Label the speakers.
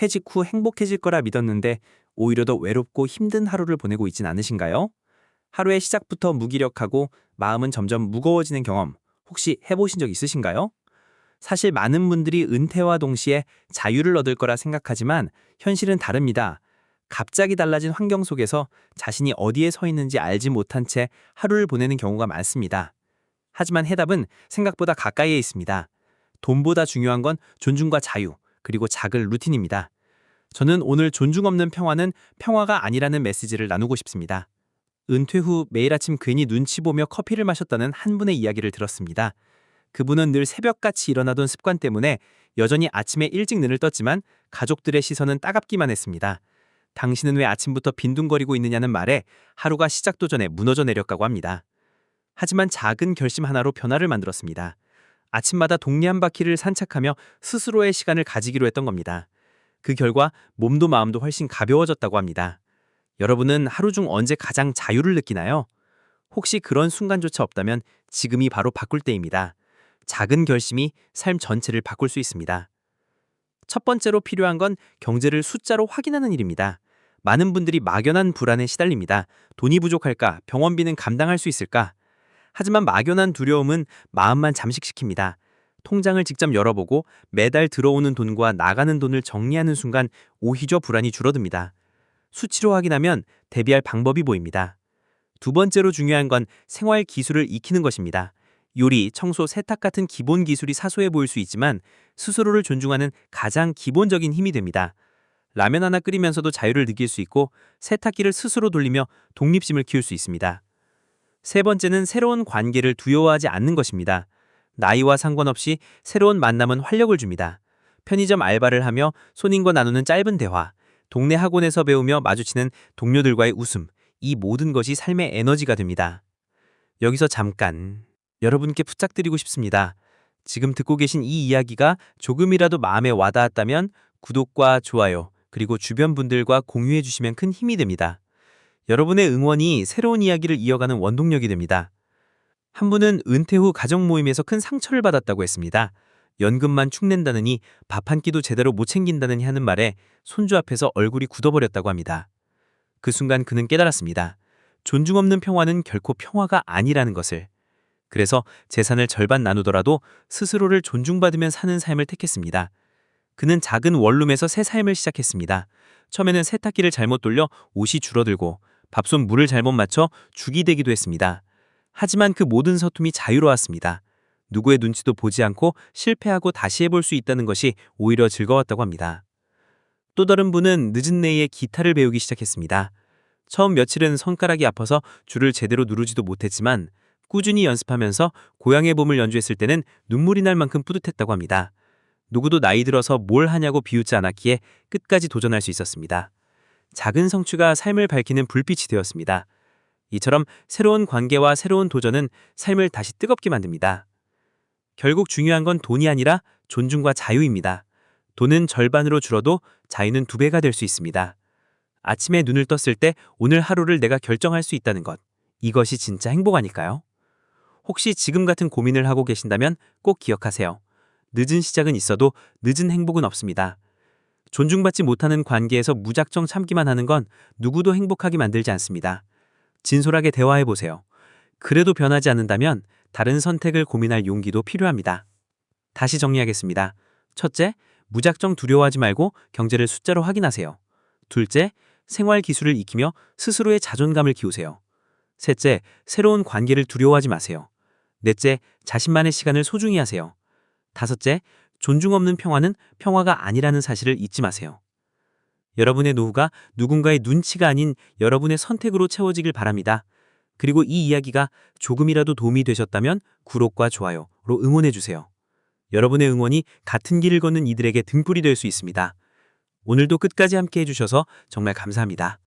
Speaker 1: 퇴직 후 행복해질 거라 믿었는데 오히려 더 외롭고 힘든 하루를 보내고 있진 않으신가요? 하루의 시작부터 무기력하고 마음은 점점 무거워지는 경험 혹시 해보신 적 있으신가요? 사실 많은 분들이 은퇴와 동시에 자유를 얻을 거라 생각하지만 현실은 다릅니다. 갑자기 달라진 환경 속에서 자신이 어디에 서 있는지 알지 못한 채 하루를 보내는 경우가 많습니다. 하지만 해답은 생각보다 가까이에 있습니다. 돈보다 중요한 건 존중과 자유, 그리고 작은 루틴입니다. 저는 오늘 존중 없는 평화는 평화가 아니라는 메시지를 나누고 싶습니다. 은퇴 후 매일 아침 괜히 눈치 보며 커피를 마셨다는 한 분의 이야기를 들었습니다. 그분은 늘 새벽같이 일어나던 습관 때문에 여전히 아침에 일찍 눈을 떴지만 가족들의 시선은 따갑기만 했습니다. 당신은 왜 아침부터 빈둥거리고 있느냐는 말에 하루가 시작도 전에 무너져 내렸다고 합니다. 하지만 작은 결심 하나로 변화를 만들었습니다. 아침마다 동네 한 바퀴를 산책하며 스스로의 시간을 가지기로 했던 겁니다. 그 결과 몸도 마음도 훨씬 가벼워졌다고 합니다. 여러분은 하루 중 언제 가장 자유를 느끼나요? 혹시 그런 순간조차 없다면 지금이 바로 바꿀 때입니다. 작은 결심이 삶 전체를 바꿀 수 있습니다. 첫 번째로 필요한 건 경제를 숫자로 확인하는 일입니다. 많은 분들이 막연한 불안에 시달립니다. 돈이 부족할까? 병원비는 감당할 수 있을까? 하지만 막연한 두려움은 마음만 잠식시킵니다. 통장을 직접 열어보고 매달 들어오는 돈과 나가는 돈을 정리하는 순간 오히려 불안이 줄어듭니다. 수치로 확인하면 대비할 방법이 보입니다. 두 번째로 중요한 건 생활 기술을 익히는 것입니다. 요리, 청소, 세탁 같은 기본 기술이 사소해 보일 수 있지만 스스로를 존중하는 가장 기본적인 힘이 됩니다. 라면 하나 끓이면서도 자유를 느낄 수 있고 세탁기를 스스로 돌리며 독립심을 키울 수 있습니다. 세 번째는 새로운 관계를 두려워하지 않는 것입니다. 나이와 상관없이 새로운 만남은 활력을 줍니다. 편의점 알바를 하며 손님과 나누는 짧은 대화, 동네 학원에서 배우며 마주치는 동료들과의 웃음, 이 모든 것이 삶의 에너지가 됩니다. 여기서 잠깐 여러분께 부탁드리고 싶습니다. 지금 듣고 계신 이 이야기가 조금이라도 마음에 와닿았다면 구독과 좋아요, 그리고 주변 분들과 공유해 주시면 큰 힘이 됩니다. 여러분의 응원이 새로운 이야기를 이어가는 원동력이 됩니다. 한 분은 은퇴 후 가족 모임에서 큰 상처를 받았다고 했습니다. 연금만 축낸다느니 밥 한 끼도 제대로 못 챙긴다느니 하는 말에 손주 앞에서 얼굴이 굳어버렸다고 합니다. 그 순간 그는 깨달았습니다. 존중 없는 평화는 결코 평화가 아니라는 것을. 그래서 재산을 절반 나누더라도 스스로를 존중받으며 사는 삶을 택했습니다. 그는 작은 원룸에서 새 삶을 시작했습니다. 처음에는 세탁기를 잘못 돌려 옷이 줄어들고 밥솥 물을 잘못 맞춰 죽이 되기도 했습니다. 하지만 그 모든 서툼이 자유로웠습니다. 누구의 눈치도 보지 않고 실패하고 다시 해볼 수 있다는 것이 오히려 즐거웠다고 합니다. 또 다른 분은 늦은 내에 기타를 배우기 시작했습니다. 처음 며칠은 손가락이 아파서 줄을 제대로 누르지도 못했지만 꾸준히 연습하면서 고향의 봄을 연주했을 때는 눈물이 날 만큼 뿌듯했다고 합니다. 누구도 나이 들어서 뭘 하냐고 비웃지 않았기에 끝까지 도전할 수 있었습니다. 작은 성취가 삶을 밝히는 불빛이 되었습니다. 이처럼 새로운 관계와 새로운 도전은 삶을 다시 뜨겁게 만듭니다. 결국 중요한 건 돈이 아니라 존중과 자유입니다. 돈은 절반으로 줄어도 자유는 2배가 될 수 있습니다. 아침에 눈을 떴을 때 오늘 하루를 내가 결정할 수 있다는 것. 이것이 진짜 행복 아닐까요? 혹시 지금 같은 고민을 하고 계신다면 꼭 기억하세요. 늦은 시작은 있어도 늦은 행복은 없습니다. 존중받지 못하는 관계에서 무작정 참기만 하는 건 누구도 행복하게 만들지 않습니다. 진솔하게 대화해보세요. 그래도 변하지 않는다면 다른 선택을 고민할 용기도 필요합니다. 다시 정리하겠습니다. 첫째, 무작정 두려워하지 말고 경제를 숫자로 확인하세요. 둘째, 생활 기술을 익히며 스스로의 자존감을 키우세요. 셋째, 새로운 관계를 두려워하지 마세요. 넷째, 자신만의 시간을 소중히 하세요. 다섯째, 존중 없는 평화는 평화가 아니라는 사실을 잊지 마세요. 여러분의 노후가 누군가의 눈치가 아닌 여러분의 선택으로 채워지길 바랍니다. 그리고 이 이야기가 조금이라도 도움이 되셨다면 구독과 좋아요로 응원해주세요. 여러분의 응원이 같은 길을 걷는 이들에게 등불이 될 수 있습니다. 오늘도 끝까지 함께 해주셔서 정말 감사합니다.